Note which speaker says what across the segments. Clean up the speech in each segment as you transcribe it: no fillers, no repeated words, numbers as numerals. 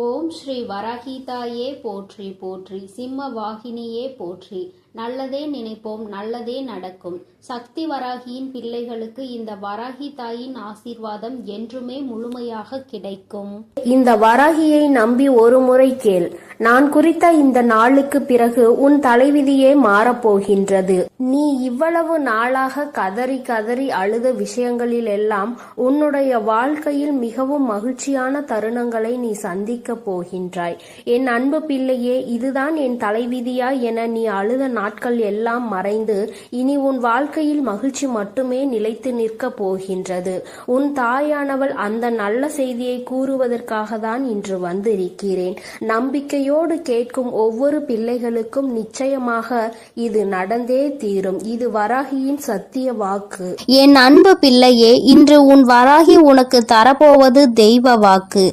Speaker 1: ஓம் ஸ்ரீ வராகிதாயே போற்றி போற்றி, சிம்ம வாகினியே போற்றி. நல்லதே நினைப்போம், நல்லதே நடக்கும். சக்தி வராகியின் பிள்ளைகளுக்கு இந்த வராகி தாயின் ஆசீர்வாதம் என்றுமே முழுமையாக கிடைக்கும்.
Speaker 2: இந்த வராகியை நம்பி ஒரு முறை கேள். நான் குறித்த இந்த நாளுக்கு பிறகு உன் தலைவிதியே மாறப்போகின்றது. நீ இவ்வளவு நாளாக கதறி கதறி அழுத விஷயங்களில் எல்லாம் உன்னுடைய வாழ்க்கையில் மிகவும் மகிழ்ச்சியான தருணங்களை நீ சந்திக்க போகின்றாய். என் அன்பு பிள்ளையே, இதுதான் என் தலைவிதியா என நீ அழுத நாட்கள் எல்லாம் மறைந்து இனி உன் வாழ்க்கையில் மகிழ்ச்சி மட்டுமே நிலைத்து நிற்க போகின்றது. உன் தாயானவள் அந்த நல்ல செய்தியை கூறுவதற்காக தான் இன்று வந்திருக்கிறேன். நம்பிக்கையோடு கேட்கும் ஒவ்வொரு பிள்ளைகளுக்கும் நிச்சயமாக இது நடந்தே தீரும். இது வராகியின் சத்திய வாக்கு.
Speaker 3: என் அன்பு பிள்ளையே, இன்று உன் வராகி உனக்கு தரப்போவது தெய்வ வாக்கு.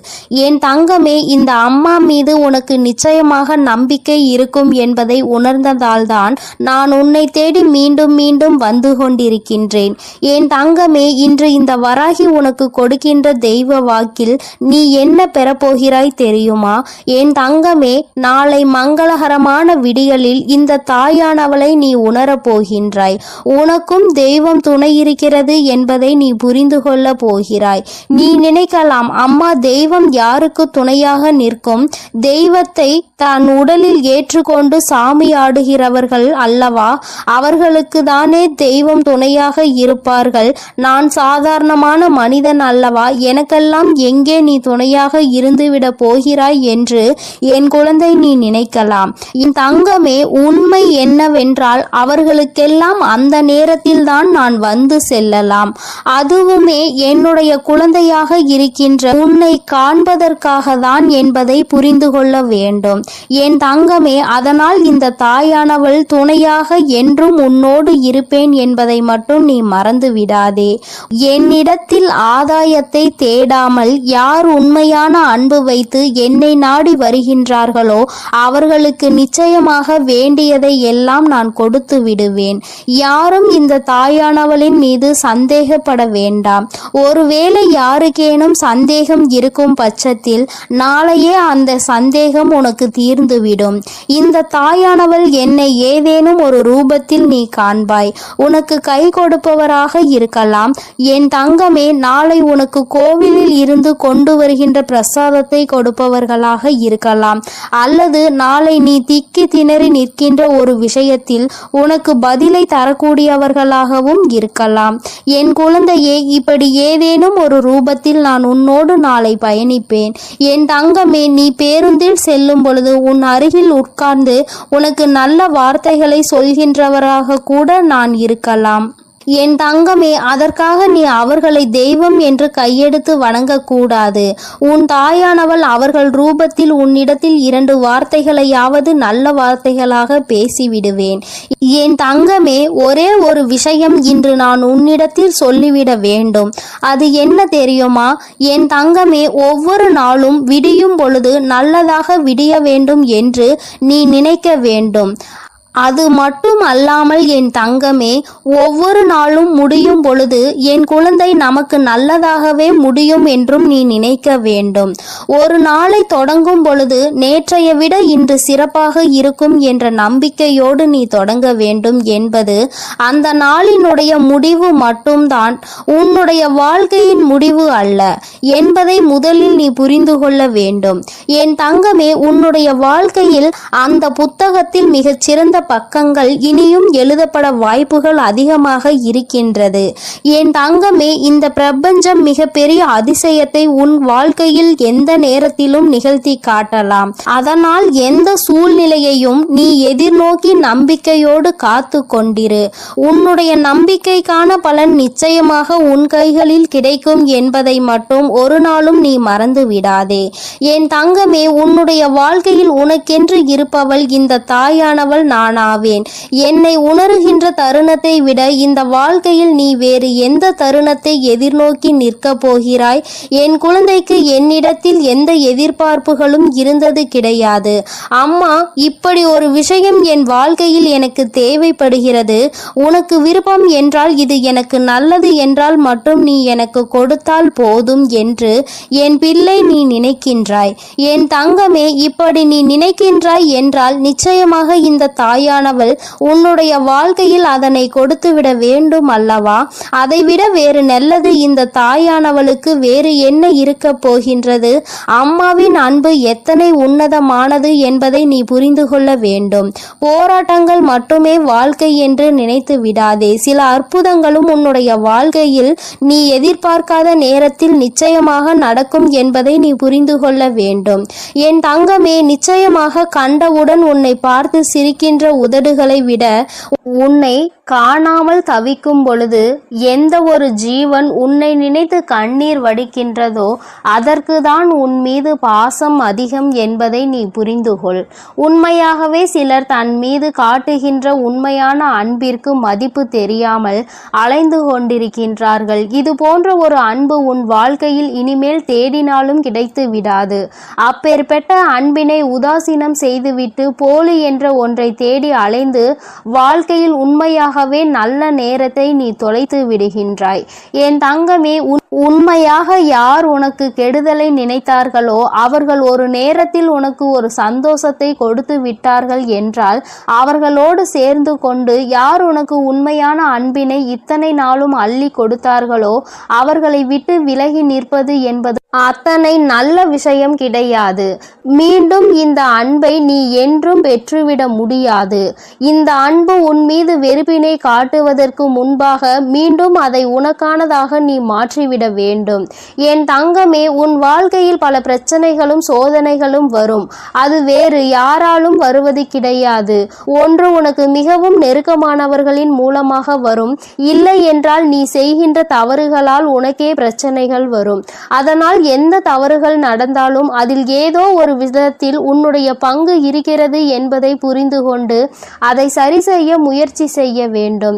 Speaker 3: என் தங்கமே, இந்த அம்மா மீது உனக்கு நிச்சயமாக நம்பிக்கை இருக்கும் என்பதை உணர்ந்ததால்தான் நான் உன்னை தேடி மீண்டும் மீண்டும் வந்து கொண்டிருக்கின்றேன். என் தங்கமே, இன்று இந்த வராகி உனக்கு கொடுக்கின்ற தெய்வ வாக்கில் நீ என்ன பெறப்போகிறாய் தெரியுமா? என் தங்கமே, நாளை மங்களகரமான விடியலில் இந்த தாயானவளை நீ உணரப் போகின்றாய். உனக்கும் தெய்வம் துணை இருக்கிறது என்பதை நீ புரிந்து கொள்ள போகிறாய். நீ நினைக்கலாம், அம்மா தெய்வம் யாருக்கு துணையாக நிற்கும்? தெய்வத்தை தன் உடலில் ஏற்றுக்கொண்டு சாமியாடுகிறவர்கள் அல்லவா, அவர்களுக்கு தானே தெய்வம் துணையாக இருப்பார்கள். நான் சாதாரணமான மனிதன் அல்லவா, எனக்கெல்லாம் எங்கே நீ துணையாக இருந்துவிட போகிறாய் என்று என் குழந்தை நீ நினைக்கலாம். என் தங்கமே, உண்மை என்னவென்றால் அவர்களுக்கெல்லாம் அந்த நேரத்தில் தான் நான் வந்து செல்லலாம். அதுவுமே என்னுடைய குழந்தையாக இருக்கின்ற உன்னை காண்பதற்காக தான் என்பதை புரிந்து கொள்ள வேண்டும் என் தங்கமே. அதனால் இந்த தாயானவள் துணையாக என்றும் உன்னோடு இருப்பேன் என்பதை மட்டும் நீ மறந்து விடாதே. என்னிடத்தில் ஆதாயத்தை தேடாமல் யார் உண்மையான அன்பு வைத்து என்னை நாடி வருகின்றார்களோ அவர்களுக்கு நிச்சயமாக வேண்டியதை எல்லாம் நான் கொடுத்து விடுவேன். யாரும் இந்த தாயானவளின் மீது சந்தேகப்பட வேண்டாம். ஒருவேளை யாருக்கேனும் சந்தேகம் இருக்கும் பட்சத்தில் நாளையே அந்த சந்தேகம் உனக்கு தீர்ந்துவிடும். இந்த தாயானவள் என்னை ஏதேனும் ஒரு ரூபத்தில் நீ காண்பாய். உனக்கு கை கொடுப்பவராக இருக்கலாம். என் தங்கமே, நாளை உனக்கு கோவிலில் இருந்து கொண்டு வருகின்ற பிரசாதத்தை கொடுப்பவர்களாக இருக்கலாம். அல்லது நாளை நீ திக்கி திணறி நிற்கின்ற ஒரு விஷயத்தில் உனக்கு பதிலை தரக்கூடியவர்களாகவும் இருக்கலாம். என் குழந்தையே, இப்படி ஏதேனும் ஒரு ரூபத்தில் நான் உன்னோடு நாளை பயணிப்பேன். என் தங்கமே, நீ பேருந்தில் செல்லும் பொழுது உன் அருகில் உட்கார்ந்து உனக்கு நல்ல வார்த்தைகளை சொல்கின்றவராக கூட நான் இருக்கலாம். என் தங்கமே, அதற்காக நீ அவர்களை தெய்வம் என்று கையெடுத்து வணங்கக்கூடாது. உன் தாயானவள் அவர்கள் ரூபத்தில் உன்னிடத்தில் 2 வார்த்தைகளையாவது நல்ல வார்த்தைகளாக பேசிவிடுவேன். என் தங்கமே, ஒரே ஒரு விஷயம் இன்று நான் உன்னிடத்தில் சொல்லிவிட வேண்டும். அது என்ன தெரியுமா? என் தங்கமே, ஒவ்வொரு நாளும் விடியும் பொழுது நல்லதாக விடிய வேண்டும் என்று நீ நினைக்க வேண்டும். அது மட்டும் அல்லாமல் என் தங்கமே, ஒவ்வொரு நாளும் முடியும் பொழுது என் குழந்தை நமக்கு நல்லதாகவே முடியும் என்றும் நீ நினைக்க வேண்டும். ஒரு நாளை தொடங்கும் பொழுது நேற்றைய விட இன்று சிறப்பாக இருக்கும் என்ற நம்பிக்கையோடு நீ தொடங்க வேண்டும் என்பது அந்த நாளினுடைய முடிவு மட்டும்தான், உன்னுடைய வாழ்க்கையின் முடிவு அல்ல என்பதை முதலில் நீ புரிந்து கொள்ள வேண்டும். என் தங்கமே, உன்னுடைய வாழ்க்கையில் அந்த புத்தகத்தில் மிகச்சிறந்த பக்கங்கள் இனியும் எழுதப்பட வாய்ப்புகள் அதிகமாக இருக்கின்றது. என் தங்கமே, இந்த பிரபஞ்சம் மிகப்பெரிய அதிசயத்தை உன் வாழ்க்கையில் எந்த நேரத்திலும் நிகழ்த்தி காட்டலாம். அதனால் எந்த சூழ்நிலையையும் நீ எதிர்நோக்கி நம்பிக்கையோடு காத்து கொண்டிரு. உன்னுடைய நம்பிக்கைக்கான பலன் நிச்சயமாக உன் கைகளில் கிடைக்கும் என்பதை மட்டும் ஒரு நாளும் நீ மறந்து விடாதே. என் தங்கமே, உன்னுடைய வாழ்க்கையில் உனக்கென்று இருப்பவள் இந்த தாயானவள் நான் நானாவேன். என்னை உணர்கின்ற தருணத்தை விட இந்த வாழ்க்கையில் நீ வேறு எந்த தருணத்தை எதிர்நோக்கி நிற்கப் போகிறாய்? என் குழந்தைக்கு என்னிடத்தில் எந்த எதிர்பார்ப்புகளும் இருந்தது கிடையாது. அம்மா, இப்படி ஒரு விஷயம் என் வாழ்க்கையில் எனக்கு தேவைப்படுகிறது. உனக்கு விருப்பம் என்றால், இது எனக்கு நல்லது என்றால் மட்டும் நீ எனக்கு கொடுத்தால் போதும் என்று என் பிள்ளை நீ நினைக்கின்றாய். என் தங்கமே, இப்படி நீ நினைக்கின்றாய் என்றால் நிச்சயமாக இந்த தாயானவள் உன்னுடைய வாழ்க்கையில் அதனை கொடுத்துவிட வேண்டும் அல்லவா? அதைவிட வேறு நல்லது இந்த தாயானவளுக்கு வேறு என்ன இருக்க போகின்றது? அம்மாவின் அன்பு எத்தனை உன்னதமானது என்பதை நீ புரிந்து கொள்ள வேண்டும். போராட்டங்கள் மட்டுமே வாழ்க்கை என்று நினைத்து விடாதே. சில அற்புதங்களும் உன்னுடைய வாழ்க்கையில் நீ எதிர்பார்க்காத நேரத்தில் நிச்சயமாக நடக்கும் என்பதை நீ புரிந்து கொள்ள வேண்டும். என் தங்கமே, நிச்சயமாக கண்டவுடன் உன்னை பார்த்து சிரிக்கின்ற உதடுகளை விட உன்னை காணாமல் தவிக்கும் பொழுது எந்த ஒரு ஜீவன் உன்னை நினைத்து கண்ணீர் வடிக்கின்றதோ அதற்கு தான் உன் மீது பாசம் அதிகம் என்பதை நீ புரிந்து கொள். உண்மையாகவே சிலர் தன் மீது காட்டுகின்ற உண்மையான அன்பிற்கு மதிப்பு தெரியாமல் அலைந்து கொண்டிருக்கின்றார்கள். இது போன்ற ஒரு அன்பு உன் வாழ்க்கையில் இனிமேல் தேடினாலும் கிடைத்து விடாது. அப்பேற்பட்ட அன்பினை உதாசீனம் செய்துவிட்டு போலி என்ற ஒன்றை தேடி அலைந்து வாழ்க்கையில் உண்மையாகவே நல்ல நேரத்தை நீ தொலைத்து விடுகின்றாய். என் தங்கமே, உண்மையாக யார் உனக்கு கெடுதலை நினைத்தார்களோ அவர்கள் ஒரு நேரத்தில் உனக்கு ஒரு சந்தோஷத்தை கொடுத்து விட்டார்கள் என்றால், அவர்களோடு சேர்ந்து கொண்டு யார் உனக்கு உண்மையான அன்பினை இத்தனை நாளும் அள்ளி கொடுத்தார்களோ அவர்களை விட்டு விலகி நிற்பது என்பது அத்தனை நல்ல விஷயம் கிடையாது. மீண்டும் இந்த அன்பை நீ என்றும் பெற்றுவிட முடியாது. இந்த அன்பு உன் மீது வெறுப்பினை காட்டுவதற்கு முன்பாக மீண்டும் அதை உனக்கானதாக நீ மாற்றிவிட வேண்டும். என் தங்கமே, உன் வாழ்க்கையில் பல பிரச்சனைகளும் சோதனைகளும் வரும். அது வேறு யாராலும் வருவது கிடையாது. ஒன்று உனக்கு மிகவும் நெருக்கமானவர்களின் மூலமாக வரும். இல்லை என்றால் நீ செய்கின்ற தவறுகளால் உனக்கே பிரச்சனைகள் வரும். அதனால் எந்த தவறுகள் நடந்தாலும் அதில் ஏதோ ஒரு விதத்தில் உன்னுடைய பங்கு இருக்கிறது என்பதை புரிந்து கொண்டு அதை சரி செய்ய முயற்சி செய்ய வேண்டும்.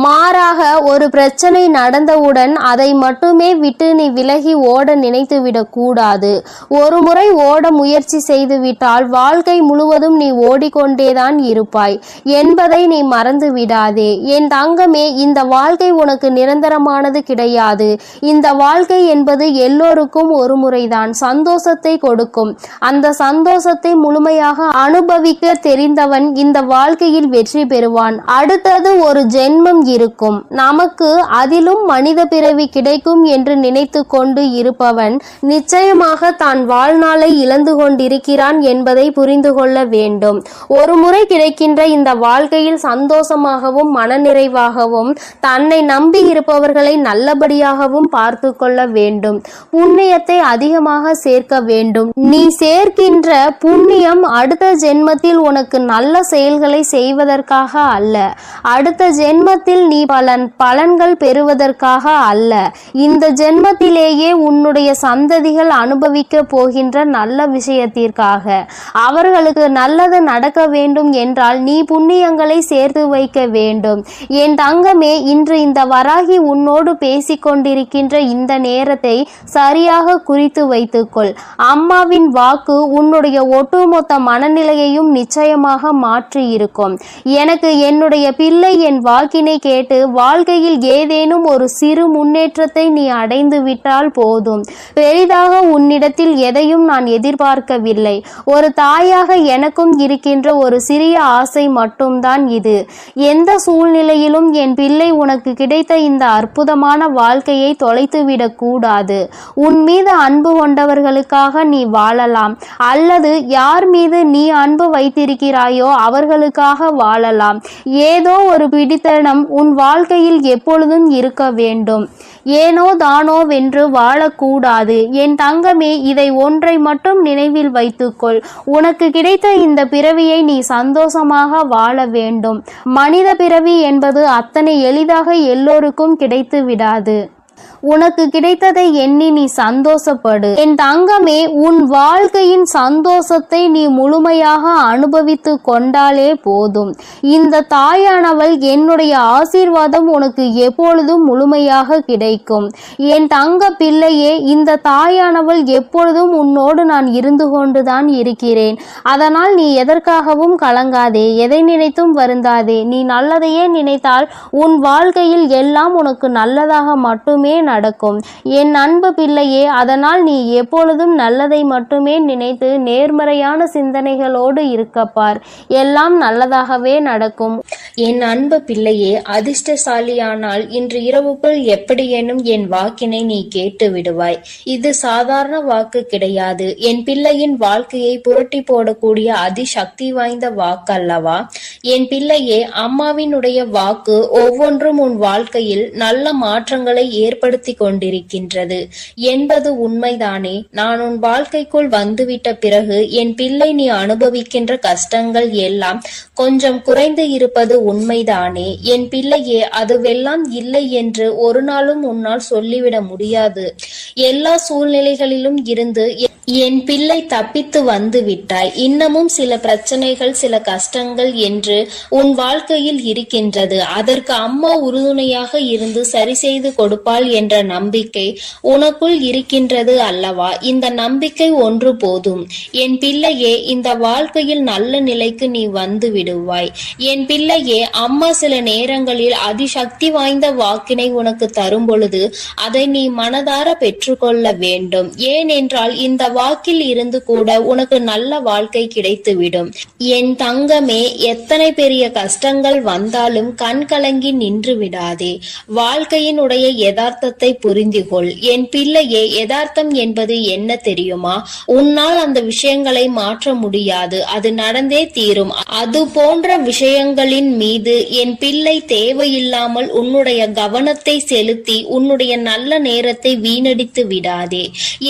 Speaker 3: மாறாக ஒரு பிரச்சனை நடந்தவுடன் அதை மட்டுமே விட்டு நீ விலகி ஓட நினைத்துவிடக் கூடாது. ஒரு முறை ஓட முயற்சி செய்துவிட்டால் வாழ்க்கை முழுவதும் நீ ஓடிக்கொண்டேதான் இருப்பாய் என்பதை நீ மறந்து விடாதே. என் தங்கமே, இந்த வாழ்க்கை உனக்கு நிரந்தரமானது கிடையாது. இந்த வாழ்க்கை என்பது எல்லோருக்கும் ஒரு முறைதான் சந்தோஷத்தை கொடுக்கும். அந்த சந்தோஷத்தை முழுமையாக அனுபவிக்க தெரிந்தவன் இந்த வாழ்க்கையில் வெற்றி பெறுவான். அடுத்தது ஒரு ஜென்மம் இருக்கும். நமக்கு அதிலும் மனித பிறவி கிடைக்கும் என்று நினைத்து கொண்டு இருப்பவன் நிச்சயமாக தான் வாழ்நாளை இழந்து கொண்டிருக்கிறான் என்பதை புரிந்து கொள்ள வேண்டும். ஒரு முறை கிடைக்கின்ற இந்த வாழ்க்கையில் சந்தோஷமாகவும் மனநிறைவாகவும் தன்னை நம்பி இருப்பவர்களை நல்லபடியாகவும் பார்த்து கொள்ள வேண்டும். புண்ணியத்தை அதிகமாக சேர்க்க வேண்டும். நீ சேர்க்கின்ற புண்ணியம் அடுத்த ஜென்மத்தில் உனக்கு நல்ல செயல்களை செய்வதற்காக அல்ல. அடுத்த ஜென்மத்தில் நீ பலன்கள் பெறுவதற்காக அல்ல. இந்த ஜென்மத்திலேயே உன்னுடைய சந்ததிகள் அனுபவிக்க போகின்ற நல்ல விஷயத்திற்காக. அவர்களுக்கு நல்லது நடக்க வேண்டும் என்றால் நீ புண்ணியங்களை சேர்த்து வைக்க வேண்டும். என் தங்கமே, இன்று இந்த வராகி உன்னோடு பேசிக்கொண்டிருக்கின்ற இந்த நேரத்தை சரியாக குறித்து வைத்துக்கொள். அம்மாவின் வாக்கு உன்னுடைய ஒட்டுமொத்த மனநிலையையும் நிச்சயமாக மாற்றி இருக்கும். எனக்கு என்னுடைய பிள்ளை என் வாக்கினை கேட்டு வாழ்க்கையில் ஏதேனும் ஒரு சிறு முன்னேற்றத்தை நீ அடைந்து விட்டால் போதும். பெரிதாக உன்னிடத்தில் எதையும் நான் எதிர்பார்க்கவில்லை. ஒரு தாயாக எனக்கும் இருக்கின்ற ஒரு சிறிய ஆசை மட்டும்தான் இது. எந்த சூழ்நிலையிலும் என் பிள்ளை உனக்கு கிடைத்த இந்த அற்புதமான வாழ்க்கையை தொலைத்துவிடக் கூடாது. உன் மீது அன்பு கொண்டவர்களுக்காக நீ வாழலாம், அல்லது யார் மீது நீ அன்பு வைத்திருக்கிறாயோ அவர்களுக்காக வாழலாம். ஏதோ ஒரு பிடித்தனம் உன் வாழ்க்கையில் எப்பொழுதும் இருக்க வேண்டும். ஏனோ தானோ வென்று வாழக்கூடாது. என் தங்கமே, இதை ஒன்றை மட்டும் நினைவில் வைத்துக்கொள். உனக்கு கிடைத்த இந்த பிறவியை நீ சந்தோஷமாக வாழ வேண்டும். மனித பிறவி என்பது அத்தனை எளிதாக எல்லோருக்கும் கிடைத்து விடாது. உனக்கு கிடைத்ததை எண்ணி நீ சந்தோஷப்படு. என் தங்கமே, உன் வாழ்க்கையின் சந்தோஷத்தை நீ முழுமையாக அனுபவித்து கொண்டாலே போதும். இந்த தாயானவள் என்னுடைய ஆசீர்வாதம் உனக்கு எப்பொழுதும் முழுமையாக கிடைக்கும். என் தங்க பிள்ளையே, இந்த தாயானவள் எப்பொழுதும் உன்னோடு நான் இருந்து கொண்டுதான் இருக்கிறேன். அதனால் நீ எதற்காகவும் கலங்காதே, எதை நினைத்தும் வருந்தாதே. நீ நல்லதையே நினைத்தால் உன் வாழ்க்கையில் எல்லாம் உனக்கு நல்லதாக மட்டுமே நடக்கும். என் அன்பு பிள்ளையே, அதனால் நீ எப்பொழுதும் நல்லதை மட்டுமே நினைத்து நேர்மறையான சிந்தனைகளோடு இருக்கப்பார். எல்லாம் நல்லதாகவே நடக்கும்.
Speaker 2: என் அன்பு பிள்ளையே, அதிர்ஷ்டசாலியானால் இன்று இரவுக்குள் எப்படியேனும் என் வாக்கினை நீ கேட்டு விடுவாய். இது சாதாரண வாக்கு கிடையாது. என் பிள்ளையின் வாழ்க்கையை புரட்டி போடக்கூடிய அதிசக்தி வாய்ந்த வாக்கல்லவா? என் பிள்ளையே, அம்மாவினுடைய வாக்கு ஒவ்வொன்றும் உன் வாழ்க்கையில் நல்ல மாற்றங்களை ஏற்படுத்தி கொண்டிருக்கின்றது என்பது உண்மைதானே? நான் உன் வாழ்க்கைக்குள் வந்துவிட்ட பிறகு என் பிள்ளை நீ அனுபவிக்கின்ற கஷ்டங்கள் எல்லாம் கொஞ்சம் குறைந்து இருப்பது உண்மைதானே? என் பிள்ளையே, அதுவெல்லாம் இல்லை என்று ஒரு நாளும் உன்னால் சொல்லிவிட முடியாது. எல்லா சூழ்நிலைகளிலும் இருந்து என் பிள்ளை தப்பித்து வந்து விட்டாய். இன்னமும் சில பிரச்சனைகள், சில கஷ்டங்கள் என்று உன் வாழ்க்கையில் இருக்கின்றது. அதற்கு அம்மா உறுதுணையாக இருந்து சரி செய்து கொடுப்பாள் என்ற நம்பிக்கை உனக்குள் இருக்கின்றது அல்லவா? இந்த நம்பிக்கை ஒன்று போதும். என் பிள்ளையே, இந்த வாழ்க்கையில் நல்ல நிலைக்கு நீ வந்து விடுவாய். என் பிள்ளையே, அம்மா சில நேரங்களில் அதிசக்தி வாய்ந்த வாக்கினை உனக்கு தரும் பொழுது அதை நீ மனதார பெற்றுக்கொள்ள வேண்டும். ஏனென்றால் இந்த வாக்கில் இருந்து கூட உனக்கு நல்ல வாழ்க்கை கிடைத்துவிடும். என் தங்கமே, எத்தனை பெரிய கஷ்டங்கள் வந்தாலும் கண் கலங்கி நின்று விடாதே. வாழ்க்கையினுடைய யதார்த்தத்தை புரிந்துகொள். என் பிள்ளையே, யதார்த்தம் என்பது என்ன தெரியுமா? உன்னால் அந்த விஷயங்களை மாற்ற முடியாது. அது நடந்தே தீரும். அது போன்ற விஷயங்களின் மீது என் பிள்ளை தேவையில்லாமல் உன்னுடைய கவனத்தை செலுத்தி உன்னுடைய நல்ல நேரத்தை வீணடித்து விடாதே.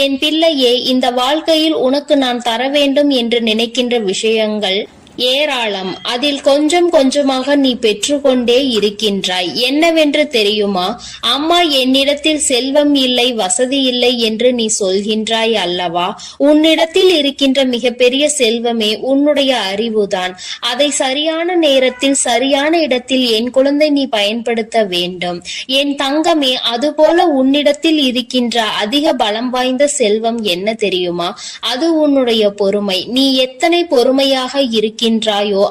Speaker 2: என் பிள்ளையே, இந்த வாழ்க்கையில் உனக்கு நான் தர வேண்டும் என்று நினைக்கின்ற விஷயங்கள் ஏராளம். அதில் கொஞ்சம் கொஞ்சமாக நீ பெற்றுக்கொண்டே இருக்கின்றாய். என்னவென்று தெரியுமா? அம்மா என்னிடத்தில் செல்வம் இல்லை, வசதி இல்லை என்று நீ சொல்கின்றாய் அல்லவா? உன்னிடத்தில் இருக்கின்ற மிகப்பெரிய செல்வமே உன்னுடைய அறிவுதான். அதை சரியான நேரத்தில் சரியான இடத்தில் என் குழந்தை நீ பயன்படுத்த வேண்டும். என் தங்கமே, அதுபோல உன்னிடத்தில் இருக்கின்ற அதிக பலம் வாய்ந்த செல்வம் என்ன தெரியுமா? அது உன்னுடைய பொறுமை. நீ எத்தனை பொறுமையாக இருக்கின்றாயோ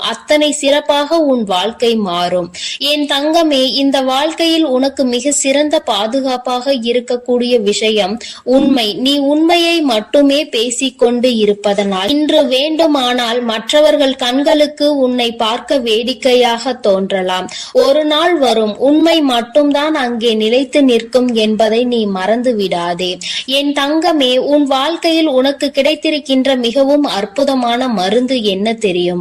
Speaker 2: அத்தனை சிறப்பாக உன் வாழ்க்கை மாறும். என் தங்கமே, இந்த வாழ்க்கையில் உனக்கு மிக சிறந்த பாதுகாப்பாக இருக்கக்கூடிய விஷயம் உண்மை. நீ உண்மையை மட்டுமே பேசிக்கொண்டு இருப்பதனால் இன்று வேண்டுமானால் மற்றவர்கள் கண்களுக்கு உன்னை பார்க்க வேடிக்கையாக தோன்றலாம். ஒரு நாள் வரும், உண்மை மட்டும்தான் அங்கே நிலைத்து நிற்கும் என்பதை நீ மறந்து விடாதே. என் தங்கமே, உன் வாழ்க்கையில் உனக்கு கிடைத்திருக்கின்ற மிகவும் அற்புதமான மருந்து என்ன தெரியுமா?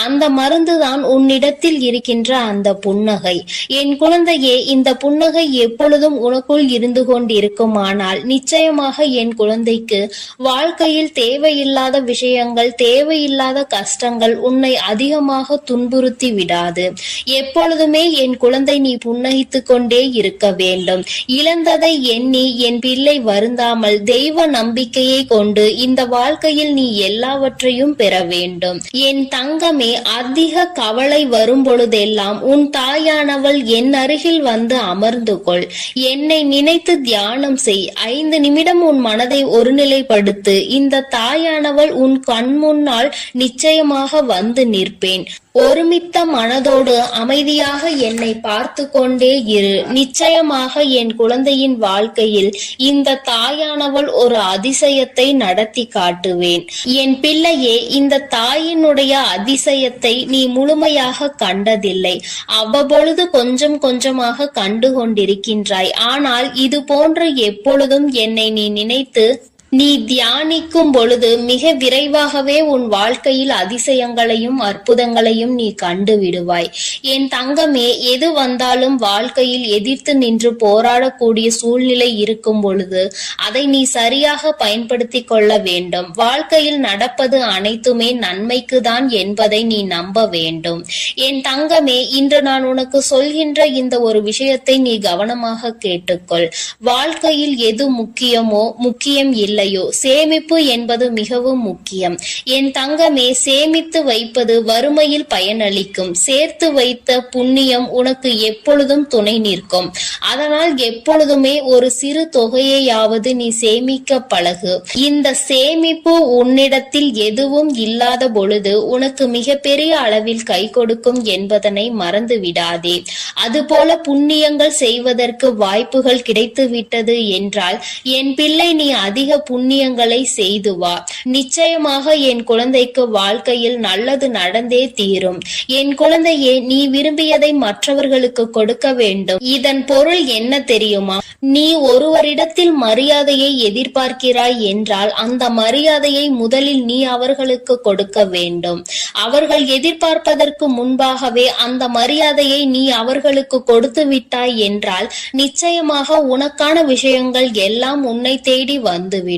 Speaker 2: அந்த மருந்துதான் உன்னிடத்தில் இருக்கின்ற அந்த புன்னகை. என் குழந்தையே, இந்த புன்னகை எப்பொழுதும் உனக்குள் இருந்து கொண்டிருக்குமானால் நிச்சயமாக என் குழந்தைக்கு வாழ்க்கையில் தேவையில்லாத விஷயங்கள், தேவையில்லாத கஷ்டங்கள் உன்னை அதிகமாக துன்புறுத்தி விடாது. எப்பொழுதுமே என் குழந்தை நீ புன்னகித்துக் கொண்டே இருக்க வேண்டும். இழந்ததை எண்ணி என் பிள்ளை வருந்தாமல் தெய்வ நம்பிக்கையை கொண்டு இந்த வாழ்க்கையில் நீ எல்லாவற்றையும் பெற வேண்டும். என் தங்கமே, அதிக கவலை வரும் பொழுதெல்லாம் உன் தாயானவள் என் அருகில் வந்து அமர்ந்து கொள். என்னை நினைத்து தியானம் செய். 5 நிமிடம் உன் மனதை ஒருநிலைப்படுத்து. இந்த தாயானவள் உன் கண் முன்னால் நிச்சயமாக வந்து நிற்பேன். ஒருமித்த மனதோடு அமைதியாக என்னை பார்த்து கொண்டே இரு. நிச்சயமாக என் குழந்தையின் வாழ்க்கையில் இந்த தாயானவள் ஒரு அதிசயத்தை நடத்தி காட்டுவேன். என் பிள்ளையே, இந்த தாயினுடைய அதிசயத்தை நீ முழுமையாக கண்டதில்லை. அவ்வப்பொழுது கொஞ்சம் கொஞ்சமாக கண்டு கொண்டிருக்கின்றாய். ஆனால் இது போன்று எப்பொழுதும் என்னை நீ நினைத்து நீ தியானிக்கும் பொழுது மிக விரைவாகவே உன் வாழ்க்கையில் அதிசயங்களையும் அற்புதங்களையும் நீ கண்டு விடுவாய். என் தங்கமே, எது வந்தாலும் வாழ்க்கையில் எதிர்த்து நின்று போராடக்கூடிய சூழ்நிலை இருக்கும் பொழுது அதை நீ சரியாக பயன்படுத்தி கொள்ள வேண்டும். வாழ்க்கையில் நடப்பது அனைத்துமே நன்மைக்கு தான் என்பதை நீ நம்ப வேண்டும். என் தங்கமே, இன்று நான் உனக்கு சொல்கின்ற இந்த ஒரு விஷயத்தை நீ கவனமாக கேட்டுக்கொள். வாழ்க்கையில் எது முக்கியம் இல்லையோ சேமிப்பு என்பது மிகவும் முக்கியம். என் தங்கமே, சேமித்து வைப்பது வறுமையில் பயனளிக்கும். சேர்த்து வைத்த புண்ணியம் உனக்கு எப்பொழுதும் துணை நிற்கும். அதனால் எப்பொழுதுமே ஒரு சிறு தொகையையாவது நீ சேமிக்க பழகு. இந்த சேமிப்பு உன்னிடத்தில் எதுவும் இல்லாத பொழுது உனக்கு மிகப்பெரிய அளவில் கை கொடுக்கும் என்பதனை மறந்து விடாதே. அதுபோல புண்ணியங்கள் செய்வதற்கு வாய்ப்புகள் கிடைத்து விட்டது என்றால் என் பிள்ளை, நீ அதிக புண்ணியங்களை செய்து வா. நிச்சயமாக என் குழந்தைக்கு வாழ்க்கையில் நல்லது நடந்தே தீரும். என் குழந்தையே, நீ விரும்பியதை மற்றவர்களுக்கு கொடுக்க வேண்டும். இதன் பொருள் என்ன தெரியுமா? நீ ஒருவரிடத்தில் மரியாதையை எதிர்பார்க்கிறாய் என்றால் அந்த மரியாதையை முதலில் நீ அவர்களுக்கு கொடுக்க வேண்டும். அவர்கள் எதிர்பார்ப்பதற்கு முன்பாகவே அந்த மரியாதையை நீ அவர்களுக்கு கொடுத்து விட்டாய் என்றால் நிச்சயமாக உனக்கான விஷயங்கள் எல்லாம் உன்னை தேடி வந்துவிடும்.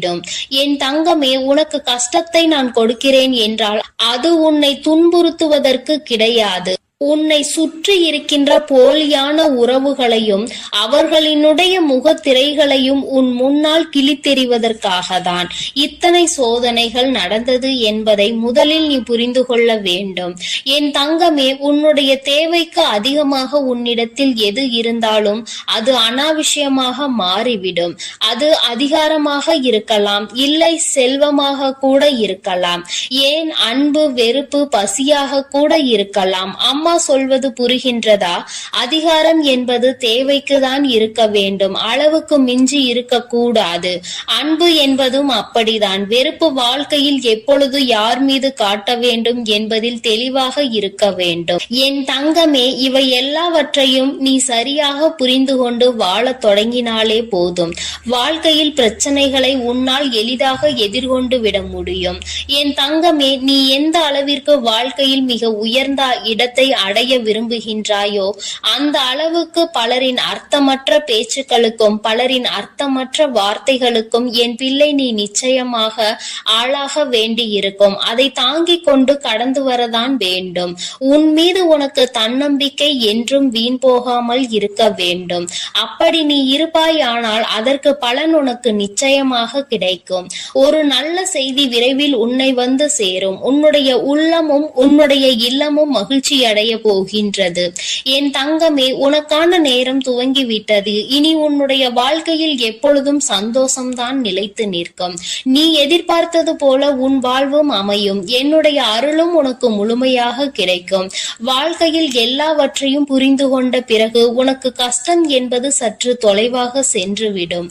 Speaker 2: என் தங்கமே, உனக்கு கஷ்டத்தை நான் கொடுக்கிறேன் என்றால் அது உன்னை துன்புறுத்துவதற்கு கிடையாது. உன்னை சுற்றி இருக்கின்ற போலியான உறவுகளையும் அவர்களினுடைய முகத்திரைகளையும் உன் முன்னால் கிழித்தெறிவதற்காக தான் இத்தனை சோதனைகள் நடந்தது என்பதை முதலில் நீ புரிந்து கொள்ள வேண்டும். என் தங்கமே, உன்னுடைய தேவைக்கு அதிகமாக உன்னிடத்தில் எது இருந்தாலும் அது அனாவசியமாக மாறிவிடும். அது அதிகாரமாக இருக்கலாம், இல்லை செல்வமாக கூட இருக்கலாம், ஏன் அன்பு வெறுப்பு பசியாக கூட இருக்கலாம். அம்மா சொல்வது புரிகின்றதா? அதிகாரம் என்பது தேவைக்கு தான் இருக்க வேண்டும், அளவுக்கு மிஞ்சி இருக்க கூடாது. அன்பு என்பதும் அப்படிதான். வெறுப்பு வாழ்க்கையில் எப்பொழுது யார் மீது காட்ட வேண்டும் என்பதில் தெளிவாக இருக்க வேண்டும். என் தங்கமே, இவை எல்லாவற்றையும் நீ சரியாக புரிந்து கொண்டு வாழ தொடங்கினாலே போதும். வாழ்க்கையில் பிரச்சனைகளை உன்னால் எளிதாக எதிர்கொண்டு விட முடியும். என் தங்கமே, நீ எந்த அளவிற்கு வாழ்க்கையில் மிக உயர்ந்த இடத்தை அடைய விரும்புகின்றாயோ அந்த அளவுக்கு பலரின் அர்த்தமற்ற பேச்சுக்களுக்கும் பலரின் அர்த்தமற்ற வார்த்தைகளுக்கும் என் பிள்ளை நீ நிச்சயமாக ஆளாக வேண்டி இருக்கும். அதை தாங்கிக் கொண்டு கடந்து வரதான் வேண்டும். உன் மீது உனக்கு தன்னம்பிக்கை என்றும் வீண் போகாமல் இருக்க வேண்டும். அப்படி நீ இருப்பாயானால் அதற்கு பலன் உனக்கு நிச்சயமாக கிடைக்கும். ஒரு நல்ல செய்தி விரைவில் உன்னை வந்து சேரும். உன்னுடைய உள்ளமும் உன்னுடைய இல்லமும் மகிழ்ச்சி அடைய போகின்றது. என் தங்கமே, உனக்கான நேரம் துவங்கிவிட்டது. இனி உன்னுடைய வாழ்க்கையில் எப்பொழுதும் சந்தோஷம்தான் நிலைத்து நிற்கும். நீ எதிர்பார்த்தது போல உன் வாழ்வும் அமையும். என்னுடைய அருளும் உனக்கு முழுமையாக கிடைக்கும். வாழ்க்கையில் எல்லாவற்றையும் புரிந்து கொண்ட பிறகு உனக்கு கஷ்டம் என்பது சற்று தொலைவாக சென்றுவிடும்.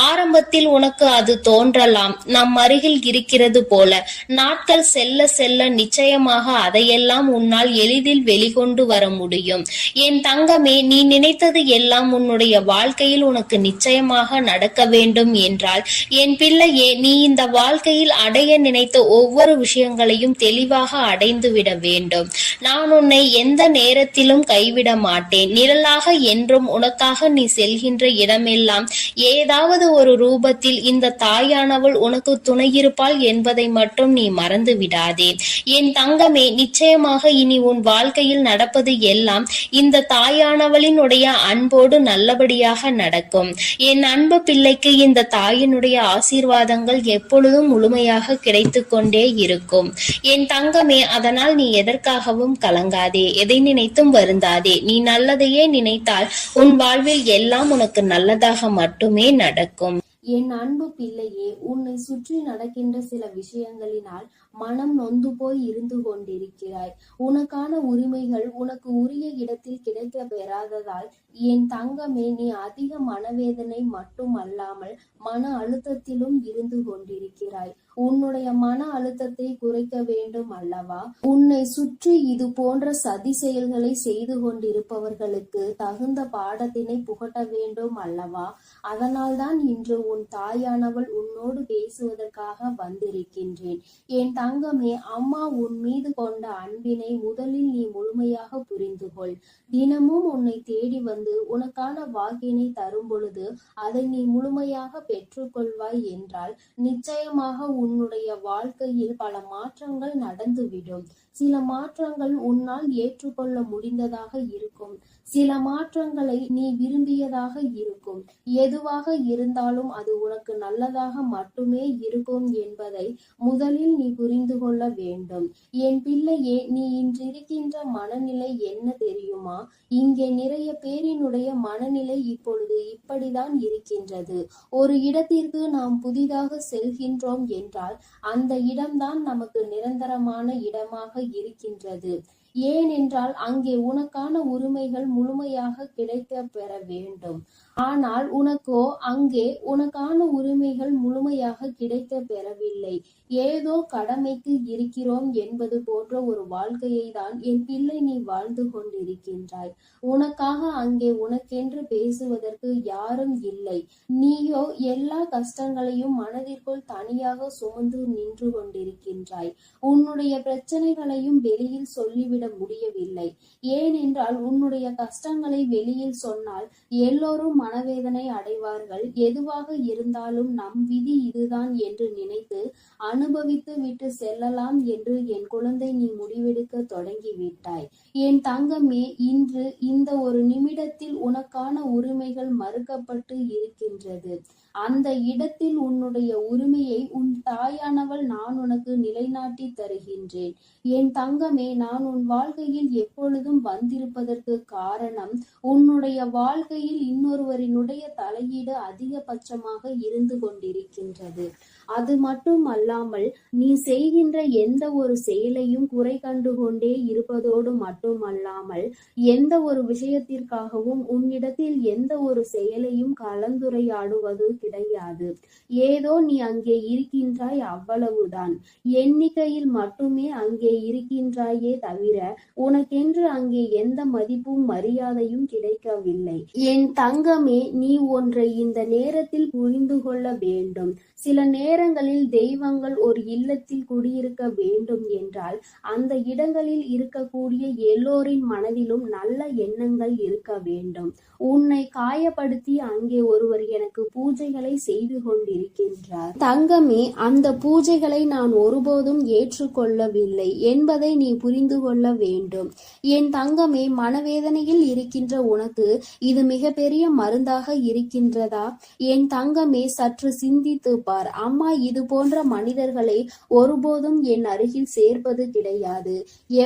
Speaker 2: ஆரம்பத்தில் உனக்கு அது தோன்றலாம், நம் அருகில் இருக்கிறது போல. நாட்கள் செல்ல செல்ல நிச்சயமாக அதையெல்லாம் உன்னால் எளிதில் வெளிக்கொண்டு வர முடியும். என் தங்கமே, நீ நினைத்தது எல்லாம் உன்னுடைய வாழ்க்கையில் உனக்கு நிச்சயமாக நடக்க வேண்டும் என்றால் என் பிள்ளையே, நீ இந்த வாழ்க்கையில் அடைய நினைத்த ஒவ்வொரு விஷயங்களையும் தெளிவாக அடைந்து விட வேண்டும். நான் உன்னை எந்த நேரத்திலும் கைவிட மாட்டேன். நிழலாக என்றும் உனக்காக நீ செல்கின்ற இடமெல்லாம் ஏதாவது ஒரு ரூபத்தில் இந்த தாயானவள் உனக்கு துணையிருப்பாள் என்பதை மட்டும் நீ மறந்து விடாதே. என் தங்கமே, நிச்சயமாக இனி உன் வாழ்க்கையில் நடப்பது எல்லாம் இந்த தாயானவளினுடைய அன்போடு நல்லபடியாக நடக்கும். என் அன்பு பிள்ளைக்கு இந்த தாயினுடைய ஆசீர்வாதங்கள் எப்பொழுதும் முழுமையாக கிடைத்து கொண்டே இருக்கும். என் தங்கமே, அதனால் நீ எதற்காகவும் கலங்காதே, எதை நினைத்தும் வருந்தாதே. நீ நல்லதையே நினைத்தால் உன் வாழ்வில் எல்லாம் உனக்கு நல்லதாக மட்டுமே நடக்கும்.
Speaker 1: என் அன்பு பிள்ளையே, உன்னை சுற்றி நடக்கின்ற சில விஷயங்களினால் மனம் நொந்து போய் இருந்து கொண்டிருக்கிறாய். உனக்கான உரிமைகள் உனக்கு உரிய இடத்தில் கிடைக்க பெறாததால் என் தங்கமே, நீ அதிக மனவேதனை மட்டும் அல்லாமல் மன அழுத்தத்திலும் இருந்து கொண்டிருக்கிறாய்.
Speaker 2: உன்னுடைய மன அழுத்தத்தை குறைக்க வேண்டும் அல்லவா? உன்னை சுற்றி இது போன்ற சதி செயல்களை செய்து கொண்டிருப்பவர்களுக்கு தகுந்த பாடத்தினை புகட்ட வேண்டும் அல்லவா? அதனால்தான் இன்று உன் தாயானவள் உன்னோடு பேசுவதற்காக வந்திருக்கின்றேன். என் தங்கமே, அம்மா உன் மீது கொண்ட அன்பினை முதலில் நீ முழுமையாக புரிந்து கொள். தினமும் உன்னை தேடி வந்து உனக்கான வாக்கினை தரும் பொழுது அதை நீ முழுமையாக பெற்றுக்கொள்வாய் என்றால் நிச்சயமாக உன்னுடைய வாழ்க்கையில் பல மாற்றங்கள் நடந்துவிடும். சில மாற்றங்கள் உன்னால் ஏற்றுக்கொள்ள முடிந்ததாக இருக்கும், சில மாற்றங்களை நீ விரும்பியதாக இருக்கும். எதுவாக இருந்தாலும் அது உனக்கு நல்லதாக மட்டுமே இருக்கும் என்பதை முதலில் நீ புரிந்து கொள்ள வேண்டும். என் பிள்ளையே, நீ இன்றிருக்கின்ற மனநிலை என்ன தெரியுமா? இங்கே நிறைய பேரினுடைய மனநிலை இப்பொழுது இப்படிதான் இருக்கின்றது. ஒரு இடத்திற்கு நாம் புதிதாக செல்கின்றோம் என்றால் அந்த இடம்தான் நமக்கு நிரந்தரமான இடமாக இருக்கின்றது. ஏனென்றால் அங்கே உனக்கான உரிமைகள் முழுமையாக கிடைக்க பெற வேண்டும். ஆனால் உனக்கோ அங்கே உனக்கான உரிமைகள் முழுமையாக கிடைக்க பெறவில்லை. ஏதோ கடமைக்கு இருக்கிறோம் என்பது போன்ற ஒரு வாழ்க்கையை தான் என் பிள்ளை நீ வாழ்ந்து கொண்டிருக்கின்றாய். உனக்காக அங்கே உனக்கென்று பேசுவதற்கு யாரும் இல்லை. நீயோ எல்லா கஷ்டங்களையும் மனதிற்குள் தனியாக சுமந்து நின்று கொண்டிருக்கின்றாய். உன்னுடைய பிரச்சனைகளையும் வெளியில் சொல்லிவிட முடியவில்லை. ஏனென்றால் உன்னுடைய கஷ்டங்களை வெளியில் சொன்னால் எல்லோரும் மனவேதனை அடைவார்கள். எதுவாக இருந்தாலும் நம் விதி இதுதான் என்று நினைத்து அனுபவித்து விட்டு செல்லலாம் என்று என் குழந்தை நீ முடிவெடுக்க தொடங்கிவிட்டாய். என் தங்கமே, இன்று இந்த ஒரு நிமிடத்தில் உனக்கான உரிமைகள் மறுக்கப்பட்டு இருக்கின்றது. அந்த இடத்தில் உன்னுடைய உரிமையை உன் தாயானவள் நான் உனக்கு நிலைநாட்டி தருகின்றேன். என் தங்கமே, நான் உன் வாழ்க்கையில் எப்பொழுதும் வந்திருப்பதற்கு காரணம் உன்னுடைய வாழ்க்கையில் இன்னொருவரினுடைய தலையீடு அதிகபட்சமாக இருந்து கொண்டிருக்கின்றது. அது மட்டும் அல்லாமல் நீ செய்கின்ற எந்த ஒரு செயலையும் குறை கண்டு கொண்டே இருப்பதோடு மட்டுமல்லாமல் எந்த ஒரு விஷயத்திற்காகவும் உன்னிடத்தில் எந்த ஒரு செயலையும் கலந்துரையாடுவது கிடையாது. ஏதோ நீ அங்கே இருக்கின்றாய், அவ்வளவுதான். எண்ணிக்கையில் மட்டுமே அங்கே இருக்கின்றாயே தவிர உனக்கென்று அங்கே எந்த மதிப்பும் மரியாதையும் கிடைக்கவில்லை. என் தங்கமே, நீ ஒன்றை இந்த நேரத்தில் புரிந்து கொள்ள வேண்டும். சில நேரங்களில் தெய்வங்கள் ஒரு இல்லத்தில் குடியிருக்க வேண்டும் என்றால் அந்த இடங்களில் இருக்கக்கூடிய எல்லோரின் மனதிலும் நல்ல எண்ணங்கள் இருக்க வேண்டும். உன்னை காயப்படுத்தி அங்கே ஒருவர் எனக்கு பூஜைகளை செய்து கொண்டிருக்கின்றார். தங்கமே, அந்த பூஜைகளை நான் ஒருபோதும் ஏற்றுக்கொள்ளவில்லை என்பதை நீ புரிந்து கொள்ள வேண்டும். என் தங்கமே, மனவேதனையில் இருக்கின்ற உனக்கு இது மிகப்பெரிய மருந்தாக இருக்கின்றதா? என் தங்கமே, சற்று சிந்தித்து பார். அம்மா இது போன்ற மனிதர்களை ஒருபோதும் என் அருகில் சேர்ப்பது கிடையாது.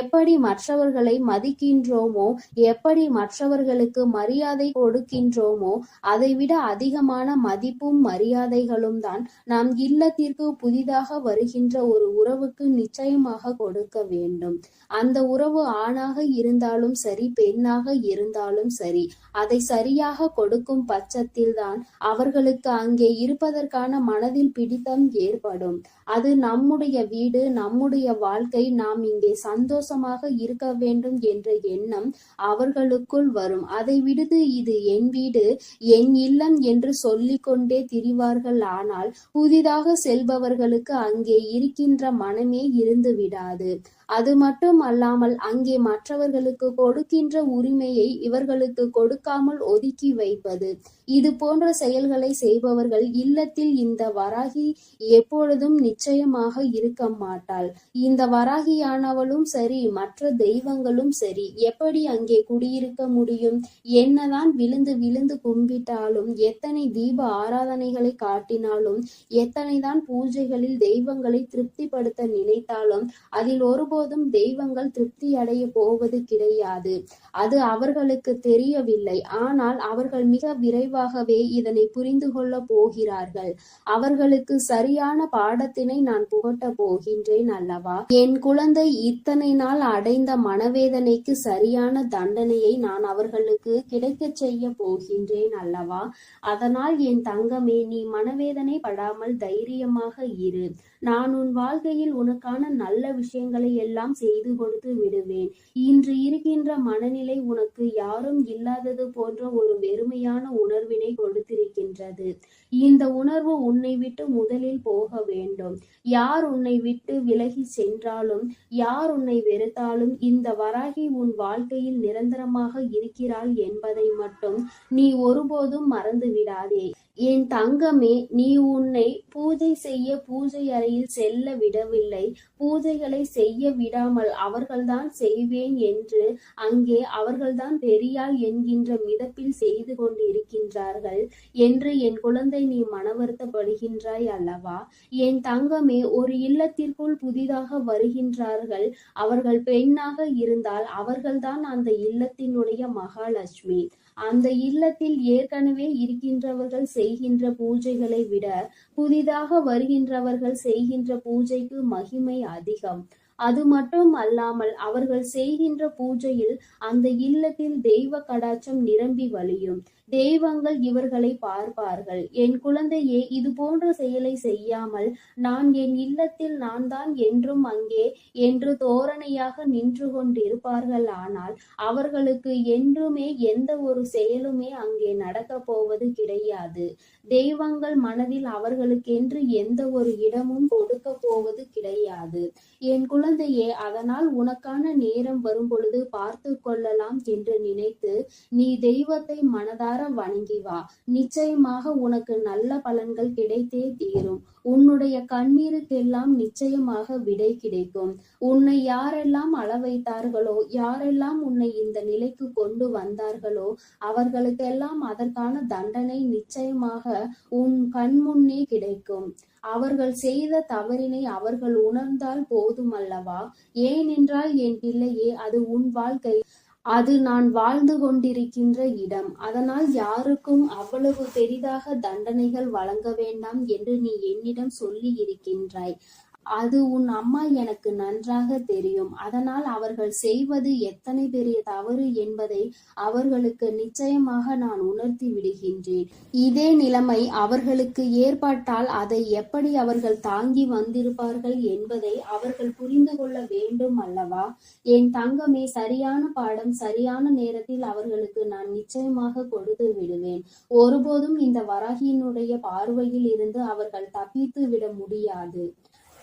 Speaker 2: எப்படி மற்றவர்களை மதிக்கின்றோமோ, எப்படி மற்றவர்களுக்கு மரியாதை கொடுக்கின்றோமோ, அதைவிட அதிகமான மதிப்பும் மரியாதைகளும் தான் நாம் இல்லத்திற்கு புதிதாக வருகின்ற ஒரு உறவுக்கு நிச்சயமாக கொடுக்க வேண்டும். அந்த உறவு ஆணாக இருந்தாலும் சரி, பெண்ணாக இருந்தாலும் சரி, அதை சரியாக கொடுக்கும் பட்சத்தில் தான் அவர்களுக்கு அங்கே இருப்பதற்கான மனதில் பிடித்தம் ஏற்படும். அது நம்முடைய வீடு, நம்முடைய வாழ்க்கை, நாம் இங்கே சந்தோஷமாக இருக்க வேண்டும் என்ற எண்ணம் அவர்களுக்குள் வரும். அதை விடுத்து இது என் வீடு, என் இல்லம் என்று சொல்லிக்கொண்டே திரிவார்கள். ஆனால் புதிதாக செல்பவர்களுக்கு அங்கே இருக்கின்ற மனமே இருந்து விடாது. அது மட்டும் அல்லாமல் அங்கே மற்றவர்களுக்கு கொடுக்கின்ற உரிமையை இவர்களுக்கு கொடுக்காமல் ஒதுக்கி வைப்பது, இது போன்ற செயல்களை செய்பவர்கள் இல்லத்தில் இந்த வராகி எப்பொழுதும் நிச்சயமாக இருக்க மாட்டாள். இந்த வராகியானவளும் சரி, மற்ற தெய்வங்களும் சரி, எப்படி அங்கே குடியிருக்க முடியும்? என்னதான் விழுந்து விழுந்து கும்பிட்டாலும், எத்தனை தீப ஆராதனைகளை காட்டினாலும், எத்தனைதான் பூஜைகளில் தெய்வங்களை திருப்திப்படுத்த நினைத்தாலும் அதில் ஒருபோதும் தெய்வங்கள் திருப்தி அடைய போவது கிடையாது. அது அவர்களுக்கு தெரியவில்லை. ஆனால் அவர்கள் மிக விரைவாகவே இதனை புரிந்து கொள்ள போகிறார்கள். அவர்களுக்கு சரியான பாடத்தினை நான் புகட்ட போகின்றேன் அல்லவா? என் குழந்தை, இத்தனை நாள் அடைந்த மனவேதனைக்கு சரியான தண்டனையை நான் அவர்களுக்கு கிடைக்க செய்ய போகின்றேன் அல்லவா? அதனால் என் தங்கமே, நீ மனவேதனை படாமல் தைரியமாக இரு. நான் உன் வாழ்க்கையில் உனக்கான நல்ல விஷயங்களை எல்லாம் செய்து கொடுத்து விடுவேன். இன்று இருக்கின்ற மனநிலை உனக்கு யாரும் இல்லாதது போன்ற ஒரு வெறுமையான உணர்வினை கொடுத்திருக்கின்றது. இந்த உணர்வு உன்னை விட்டு முதலில் போக வேண்டும். யார் உன்னை விட்டு விலகி சென்றாலும், யார் உன்னை வெறுத்தாலும், இந்த வராகி உன் வாழ்க்கையில் நிரந்தரமாக இருக்கிறாள் என்பதை மட்டும் நீ ஒருபோதும் மறந்து விடாதே. என் தங்கமே, நீ உன்னை பூஜை செய்ய பூஜை அறையில் செல்ல விடவில்லை. பூஜைகளை செய்ய விடாமல் அவர்கள்தான் செய்வேன் என்று அங்கே அவர்கள்தான் பெரியாள் என்கின்ற மிதப்பில் செய்து கொண்டிருக்கின்றார்கள் என்று என் குழந்தை நீ மனவருத்தப்படுகின்றாய் அல்லவா? என் தங்கமே, ஒரு இல்லத்திற்குள் புதிதாக வருகின்றார்கள். அவர்கள் பெண்ணாக இருந்தால் அவர்கள்தான் அந்த இல்லத்தினுடைய மகாலட்சுமி. அந்த இல்லத்தில் ஏற்கனவே இருக்கின்றவர்கள் செய்கின்ற பூஜைகளை விட புதிதாக வருகின்றவர்கள் செய்கின்ற பூஜைக்கு மகிமை அதிகம். அது மட்டும் அல்லாமல் அவர்கள் செய்கின்ற பூஜையில் அந்த இல்லத்தில் தெய்வ கடாட்சம் நிரம்பி வழியும். தெய்வங்கள் இவர்களை பார்ப்பார்கள். என் குழந்தையே, இது போன்ற செயலை செய்யாமல் நான் என் இல்லத்தில் நான் தான் என்றும் அங்கே என்று தோரணையாக நின்று கொண்டிருப்பார்கள். ஆனால் அவர்களுக்கு என்றுமே எந்த ஒரு செயலுமே அங்கே நடக்க போவது கிடையாது. தெய்வங்கள் மனதில் அவர்களுக்கென்று எந்த ஒரு இடமும் கொடுக்க போவது கிடையாது. என் குழந்தையே, அதனால் உனக்கான நேரம் வரும் பொழுது பார்த்து கொள்ளலாம் என்று நினைத்து நீ தெய்வத்தை மனதார வணங்கி வா. நிச்சயமாக உனக்கு நல்ல பலன்கள் கிடைத்தே தீரும். உன்னுடைய கண்ணீருக்கெல்லாம் நிச்சயமாக விடை கிடைக்கும். உன்னை யாரெல்லாம் அள வைத்தார்களோ, யாரெல்லாம் உன்னை இந்த நிலைக்கு கொண்டு வந்தார்களோ, அவர்களுக்கெல்லாம் அதற்கான தண்டனை நிச்சயமாக உன் கண்முன்னே கிடைக்கும். அவர்கள் செய்த தவறினை அவர்கள் உணர்ந்தால் போதுமல்லவா? ஏனென்றால் என் பிள்ளையே, அது உன் வாழ்க்கை. அது நான் வாழ்ந்து கொண்டிருக்கின்ற இடம். அதனால் யாருக்கும் அவ்வளவு பெரிதாக தண்டனைகள் வழங்க வேண்டாம் என்று நீ என்னிடம் சொல்லி இருக்கின்றாய். அது உன் அம்மா எனக்கு நன்றாக தெரியும். அதனால் அவர்கள் செய்வது எத்தனை பெரிய தவறு என்பதை அவர்களுக்கு நிச்சயமாக நான் உணர்த்தி விடுகின்றேன். இதே நிலைமை அவர்களுக்கு ஏற்பட்டால் அதை எப்படி அவர்கள் தாங்கி வந்திருப்பார்கள் என்பதை அவர்கள் புரிந்து கொள்ள வேண்டும் அல்லவா? என் தங்கமே, சரியான பாடம் சரியான நேரத்தில் அவர்களுக்கு நான் நிச்சயமாக கொடுத்து விடுவேன். ஒருபோதும் இந்த வராகியினுடைய பார்வையில் இருந்து அவர்கள் தப்பித்து விட முடியாது.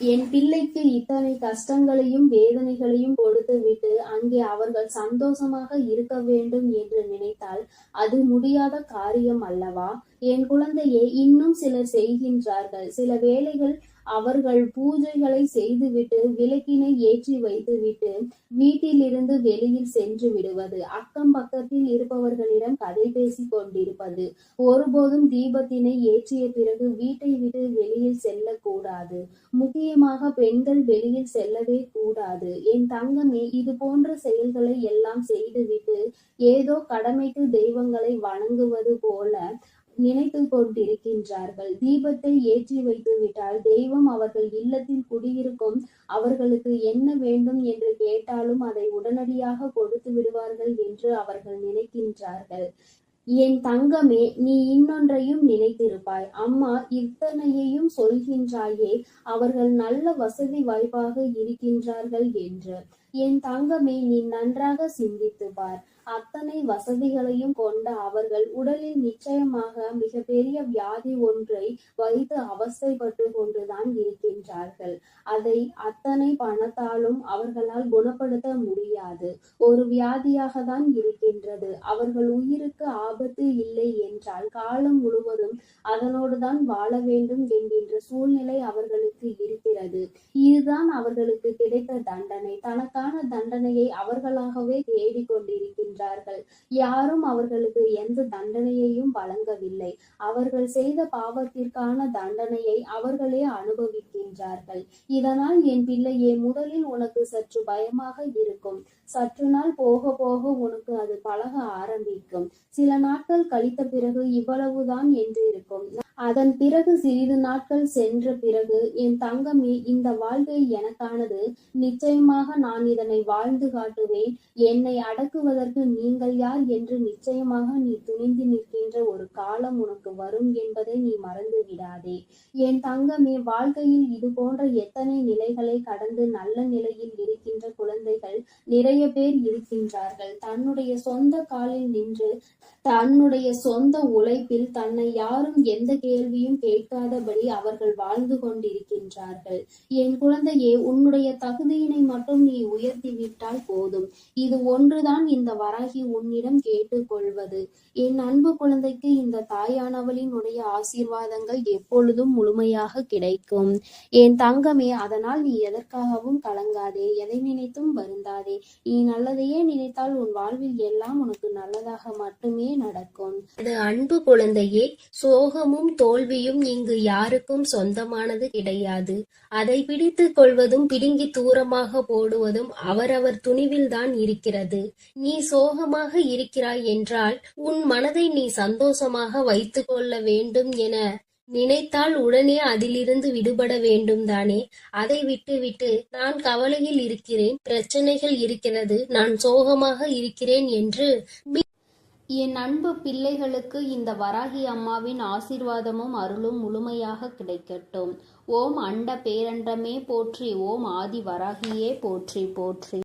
Speaker 2: என் பிள்ளைக்கு இத்தனை கஷ்டங்களையும் வேதனைகளையும் கொடுத்து விட்டு அங்கே அவர்கள் சந்தோஷமாக இருக்க வேண்டும் என்று நினைத்தால் அது முடியாத காரியம் அல்லவா? என் குழந்தையே, இன்னும் சிலர் செய்கின்றார்கள். சில வேளைகள் அவர்கள் பூஜைகளை செய்துவிட்டு விளக்கினை ஏற்றி வைத்துவிட்டு வீட்டிலிருந்து வெளியில் சென்று விடுவது, அக்கம் பக்கத்தில் இருப்பவர்களிடம் கதை பேசி கொண்டிருப்பது. ஒருபோதும் தீபத்தினை ஏற்றிய பிறகு வீட்டை விட்டு வெளியில் செல்லக்கூடாது. முக்கியமாக பெண்கள் வெளியில் செல்லவே கூடாது. என் தங்கமே, இது போன்ற செயல்களை எல்லாம் செய்துவிட்டு ஏதோ கடமைக்கு தெய்வங்களை வணங்குவது போல நினைத்து கொண்டிருக்கின்றார்கள். தீபத்தை ஏற்றி வைத்து விட்டால் தெய்வம் அவர்கள் இல்லத்தில் குடியிருக்கும். அவர்களுக்கு என்ன வேண்டும் என்று கேட்டாலும் அதை உடனடியாக கொடுத்து விடுவார்கள் என்று அவர்கள் நினைக்கின்றார்கள். என் தங்கமே, நீ இன்னொன்றையும் நினைத்திருப்பாய். அம்மா இத்தனையையும் சொல்கின்றாயே, அவர்கள் நல்ல வசதி வாய்ப்பாக இருக்கின்றார்கள் என்று. என் தங்கமே, நீ நன்றாக சிந்தித்து பார். அத்தனை வசதிகளையும் கொண்ட அவர்கள் உடலில் நிச்சயமாக மிக பெரிய வியாதி ஒன்றை வைத்து அவஸ்தைப்பட்டு கொண்டுதான் இருக்கின்றார்கள். அதை அத்தனை பணத்தாலும் அவர்களால் குணப்படுத்த முடியாது. ஒரு வியாதியாக தான் இருக்கின்றது. அவர்கள் உயிருக்கு ஆபத்து இல்லை என்றால் காலம் முழுவதும் அதனோடு தான் வாழ வேண்டும் என்கின்ற சூழ்நிலை அவர்களுக்கு இருக்கிறது. இதுதான் அவர்களுக்கு கிடைத்த தண்டனை. தனக்கான தண்டனையை அவர்களாகவே தேடிக்கொண்டிருக்கின்றனர். யாரும் அவர்களுக்கு எந்த தண்டனையையும் வழங்கவில்லை. அவர்கள் செய்த பாவத்திற்கான தண்டனையை அவர்களே அனுபவிக்கின்றார்கள். இதனால் என் பிள்ளையே, முதலில் உனக்கு சற்று பயமாக இருக்கும். சற்று நாள் போக போக உனக்கு அது பழக ஆரம்பிக்கும். சில நாட்கள் கழித்த பிறகு இவ்வளவுதான் என்று இருக்கும்.
Speaker 1: அதன் பிறகு சிறிது நாட்கள் சென்ற பிறகு, என் தங்கமே, இந்த வாழ்க்கை எனக்கானது. நிச்சயமாக நான் இதனை வாழ்ந்து காட்டுவேன். என்னை அடக்குவதற்கு நீங்கள் யார் என்று நிச்சயமாக நீ துணிந்து நிற்கின்ற ஒரு காலம் உனக்கு வரும் என்பதை நீ மறந்து விடாதே. என் தங்கமே, வாழ்க்கையில் இது போன்ற எத்தனை நிலைகளை கடந்து நல்ல நிலையில் இருக்கின்ற குழந்தைகள் நிறைய பேர் இருக்கின்றார்கள். தன்னுடைய சொந்த காலில் நின்று தன்னுடைய சொந்த உழைப்பில் தன்னை யாரும் எந்த கேள்வியும் கேட்காதபடி அவர்கள் வாழ்ந்து கொண்டிருக்கின்றார்கள். என் குழந்தையே, உன்னுடைய தகுதியினை மட்டும் நீ உயர்த்திவிட்டால் போதும். இது ஒன்றுதான் இந்த வராகி உன்னிடம் கேட்டுக்கொள்வது. என் அன்பு குழந்தைக்கு இந்த தாயானவளினுடைய ஆசீர்வாதங்கள் எப்பொழுதும் முழுமையாக கிடைக்கும். என் தங்கமே, அதனால் நீ எதற்காகவும் கலங்காதே, எதை நினைத்தும் வருந்தாதே. நீ நல்லதையே நினைத்தால் உன் வாழ்வில் எல்லாம் உனக்கு நல்லதாக மட்டுமே நடக்கும்.
Speaker 2: அது அன்பு குழந்தையே, சோகமும் தோல்வியும் இங்கு யாருக்கும் சொந்தமானது கிடையாது. அதை பிடித்துக் கொள்வதும் பிடுங்கி தூரமாக போடுவதும் அவரவர் துணிவில்தான் இருக்கிறது. நீ சோகமாக இருக்கிறாய் என்றால் உன் மனதை நீ சந்தோஷமாக வைத்துக் கொள்ள வேண்டும் என நினைத்தால் உடனே அதிலிருந்து விடுபட வேண்டும் தானே. அதை விட்டுவிட்டு நான் கவலையில் இருக்கிறேன், பிரச்சனைகள் இருக்கிறது, நான் சோகமாக இருக்கிறேன் என்று
Speaker 1: என் அன்பு பிள்ளைகளுக்கு இந்த வராகி அம்மாவின் ஆசீர்வாதமும் அருளும் முழுமையாக கிடைக்கட்டும். ஓம் அண்ட பேரண்டமே போற்றி, ஓம் ஆதி வராகியே போற்றி போற்றி.